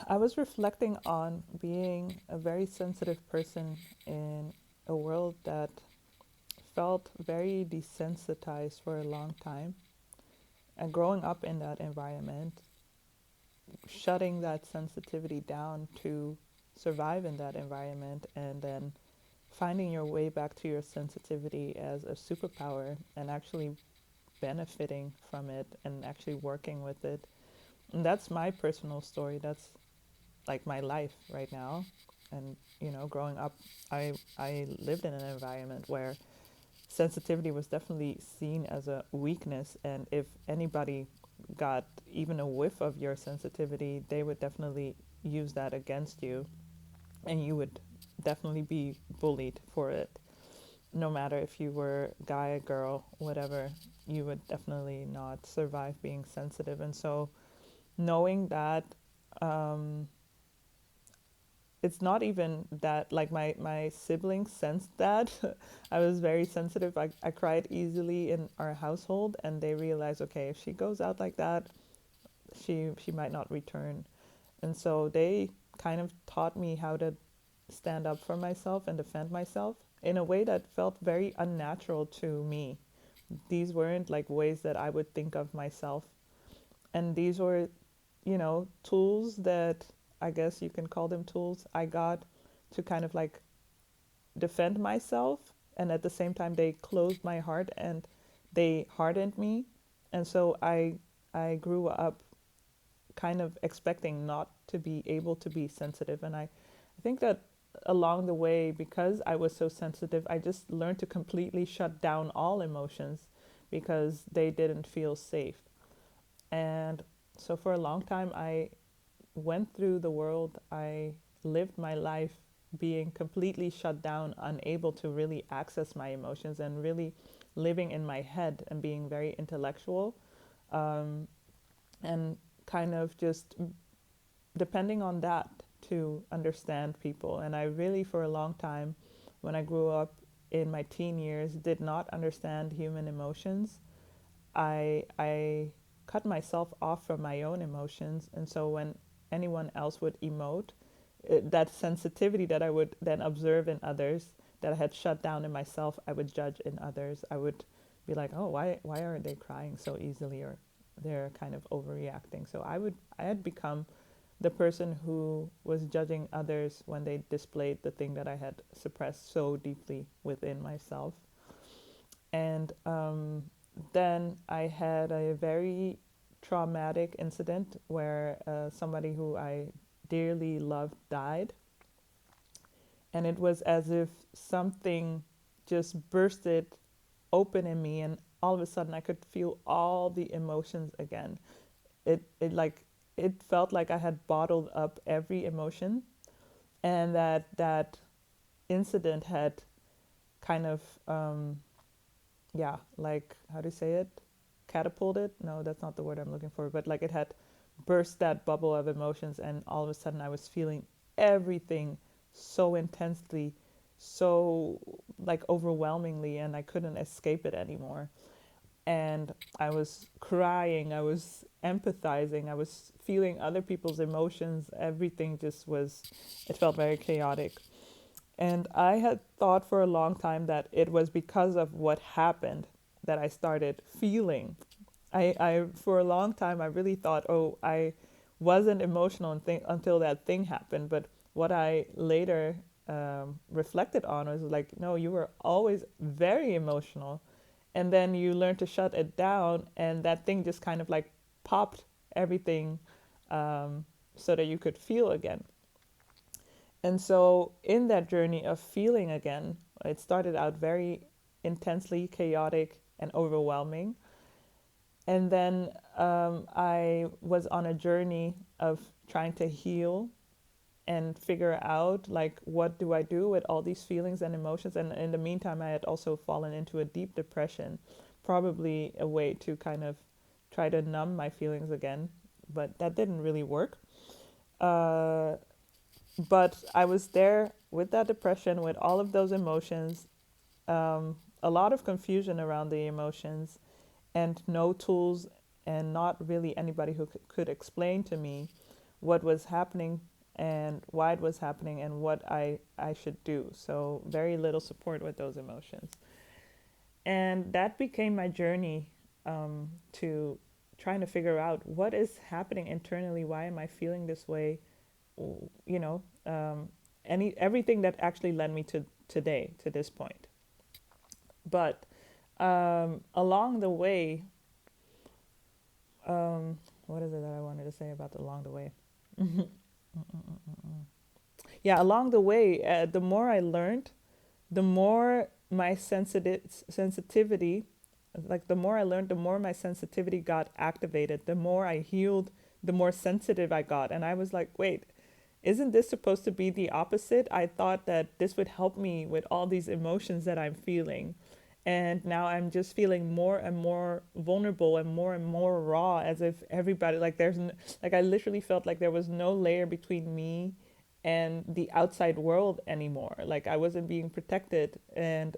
I was reflecting on being a very sensitive person in a world that felt very desensitized for a long time. And growing up in that environment, shutting that sensitivity down to survive in that environment, and then finding your way back to your sensitivity as a superpower and actually benefiting from it and actually working with it. And that's my personal story. That's like my life right now. And growing up, I lived in an environment where sensitivity was definitely seen as a weakness, and if anybody got even a whiff of your sensitivity, they would definitely use that against you, and you would definitely be bullied for it. No matter if you were guy, girl, whatever, you would definitely not survive being sensitive. And so knowing that, um, it's not even that, like, my siblings sensed that I was very sensitive. I cried easily in our household, and they realized, okay, if she goes out like that, she might not return. And so they kind of taught me how to stand up for myself and defend myself in a way that felt very unnatural to me. These weren't like ways that I would think of myself. And these were, tools that, I guess you can call them tools, I got to kind of like defend myself. And at the same time, they closed my heart and they hardened me. And so I grew up kind of expecting not to be able to be sensitive. And I think that along the way, because I was so sensitive, I just learned to completely shut down all emotions because they didn't feel safe. And so for a long time, I went through the world. I lived my life being completely shut down, unable to really access my emotions, and really living in my head and being very intellectual, um, and kind of just depending on that to understand people. And I really, for a long time, when I grew up in my teen years, did not understand human emotions. I cut myself off from my own emotions, and so when anyone else would emote, that sensitivity that I would then observe in others, that I had shut down in myself, I would judge in others. I would be like, oh, why aren't they crying so easily, or they're kind of overreacting. So I had become the person who was judging others when they displayed the thing that I had suppressed so deeply within myself. And then I had a very traumatic incident where somebody who I dearly loved died. And it was as if something just bursted open in me, and all of a sudden I could feel all the emotions again. It felt like I had bottled up every emotion, and that incident had kind of, yeah, like, how do you say it? Catapulted? No, that's not the word I'm looking for. But like, it had burst that bubble of emotions, and all of a sudden I was feeling everything so intensely, so like overwhelmingly, and I couldn't escape it anymore. And I was crying, I was empathizing, I was feeling other people's emotions. Everything just was, it felt very chaotic. And I had thought for a long time that it was because of what happened that I started feeling. I for a long time, I really thought, oh, I wasn't emotional until that thing happened. But what I later reflected on was like, no, you were always very emotional. And then you learn to shut it down, and that thing just kind of like popped everything, so that you could feel again. And so, in that journey of feeling again, it started out very intensely chaotic and overwhelming. And then I was on a journey of trying to heal and figure out, like, what do I do with all these feelings and emotions. And in the meantime, I had also fallen into a deep depression, probably a way to kind of try to numb my feelings again, but that didn't really work. Uh, but I was there with that depression, with all of those emotions, a lot of confusion around the emotions, and no tools, and not really anybody who could explain to me what was happening and why it was happening and what I should do. So very little support with those emotions. And that became my journey to trying to figure out what is happening internally. Why am I feeling this way? You know, everything that actually led me to today, to this point. But along the way, what is it that I wanted to say about along the way? Yeah, along the way, the more I learned, the more my sensitivity, like the more I learned, the more my sensitivity got activated. The more I healed, the more sensitive I got. And I was like, wait, isn't this supposed to be the opposite? I thought that this would help me with all these emotions that I'm feeling. And now I'm just feeling more and more vulnerable and more raw, as if everybody, like, like, I literally felt like there was no layer between me and the outside world anymore. Like, I wasn't being protected. And,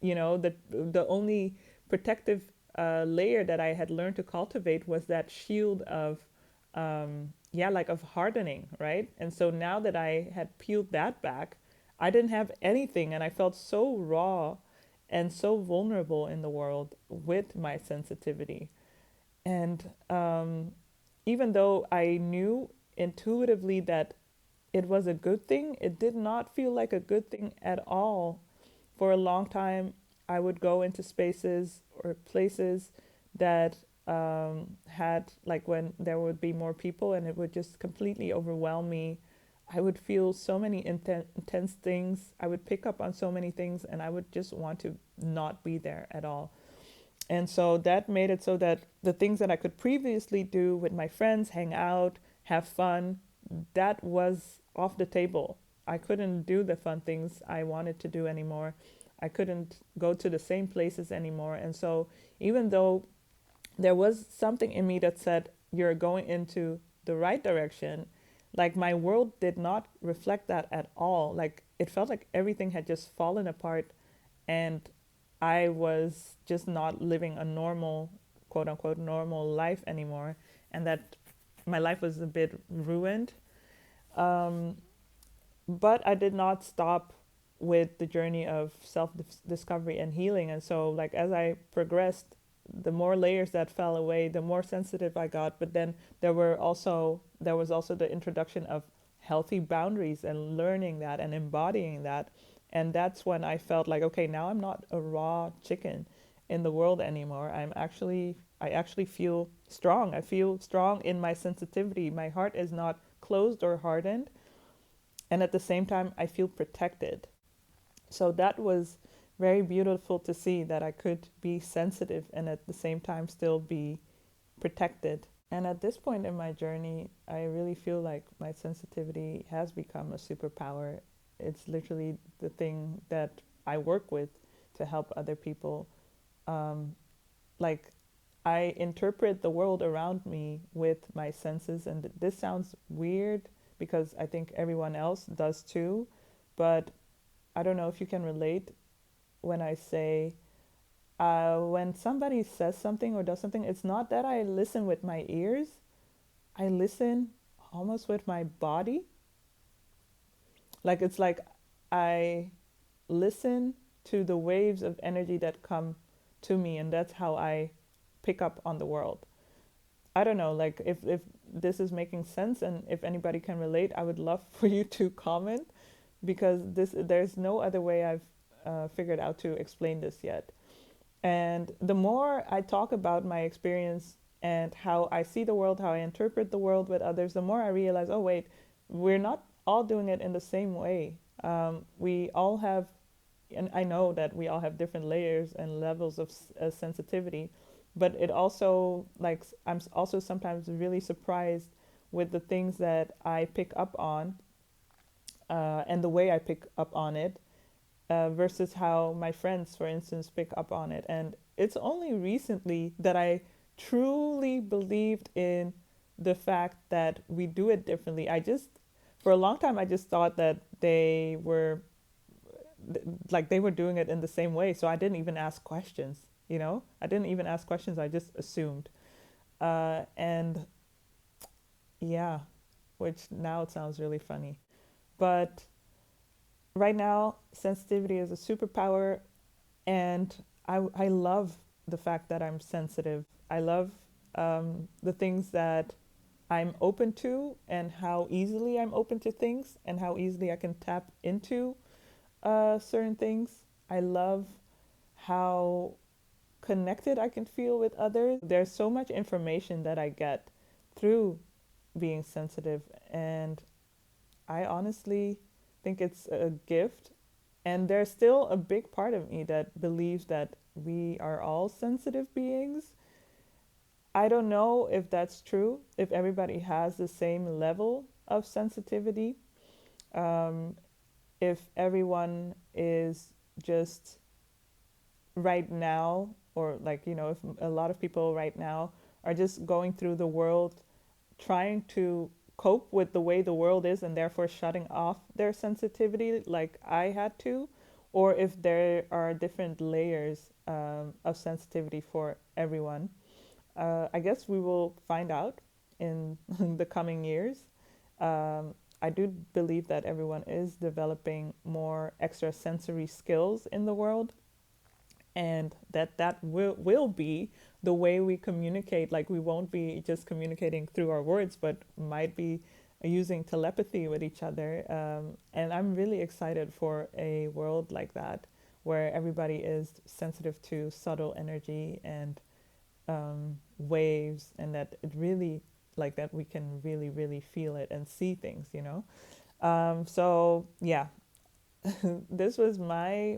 the only protective layer that I had learned to cultivate was that shield of, yeah, like of hardening, right? And so now that I had peeled that back, I didn't have anything, and I felt so raw and so vulnerable in the world with my sensitivity. And even though I knew intuitively that it was a good thing, it did not feel like a good thing at all. For a long time, I would go into spaces or places that had, like, when there would be more people, and it would just completely overwhelm me. I would feel so many intense things. I would pick up on so many things, and I would just want to not be there at all. And so that made it so that the things that I could previously do with my friends, hang out, have fun, that was off the table. I couldn't do the fun things I wanted to do anymore. I couldn't go to the same places anymore. And so even though there was something in me that said, you're going into the right direction, like, my world did not reflect that at all. Like, it felt like everything had just fallen apart, and I was just not living a normal, quote unquote, normal life anymore, and that my life was a bit ruined. Um, but I did not stop with the journey of self discovery and healing. And so, like, as I progressed, the more layers that fell away, the more sensitive I got. But then there was also the introduction of healthy boundaries and learning that and embodying that. And that's when I felt like, okay, now I'm not a raw chicken in the world anymore. I actually feel strong. I feel strong in my sensitivity. My heart is not closed or hardened. And at the same time, I feel protected. So that was very beautiful to see, that I could be sensitive and at the same time still be protected. And at this point in my journey, I really feel like my sensitivity has become a superpower. It's literally the thing that I work with to help other people. Um, like, I interpret the world around me with my senses, and this sounds weird because I think everyone else does too, but I don't know if you can relate when I say, when somebody says something or does something, it's not that I listen with my ears, I listen almost with my body. Like, it's like I listen to the waves of energy that come to me, and that's how I pick up on the world. I don't know, like, if this is making sense, and if anybody can relate, I would love for you to comment, because there's no other way I've figured out to explain this yet. And the more I talk about my experience and how I see the world, how I interpret the world with others, the more I realize, oh, wait, we're not all doing it in the same way. We all have, and I know that we all have different layers and levels of sensitivity, but it also, like, I'm also sometimes really surprised with the things that I pick up on, and the way I pick up on it, versus how my friends, for instance, pick up on it. And it's only recently that I truly believed in the fact that we do it differently. For a long time, I just thought that like, they were doing it in the same way. So I didn't even ask questions, I didn't even ask questions. I just assumed. And yeah, which now it sounds really funny. But right now, sensitivity is a superpower, and I love the fact that I'm sensitive. I love the things that I'm open to, and how easily I'm open to things, and how easily I can tap into certain things. I love how connected I can feel with others. There's so much information that I get through being sensitive, and I honestly think it's a gift. And there's still a big part of me that believes that we are all sensitive beings. I don't know if that's true, if everybody has the same level of sensitivity, um, if everyone is just right now, or like, if a lot of people right now are just going through the world trying to cope with the way the world is and therefore shutting off their sensitivity like I had to, or if there are different layers of sensitivity for everyone. I guess we will find out in the coming years. I do believe that everyone is developing more extrasensory skills in the world, and that will be the way we communicate. Like, we won't be just communicating through our words, but might be using telepathy with each other. And I'm really excited for a world like that, where everybody is sensitive to subtle energy and waves, and that it really, like, that we can really really feel it and see things. So yeah, this was my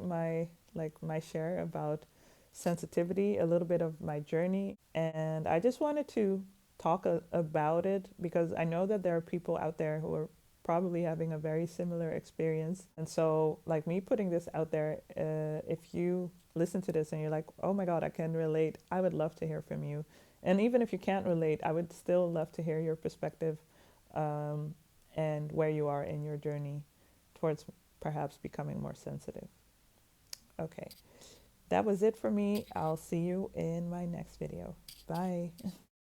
share about sensitivity, a little bit of my journey, and I just wanted to talk about it because I know that there are people out there who are probably having a very similar experience. And so, like, me putting this out there, if you listen to this and you're like, oh my god, I can relate, I would love to hear from you. And even if you can't relate, I would still love to hear your perspective, um, and where you are in your journey towards perhaps becoming more sensitive. Okay, that was it for me. I'll see you in my next video. Bye.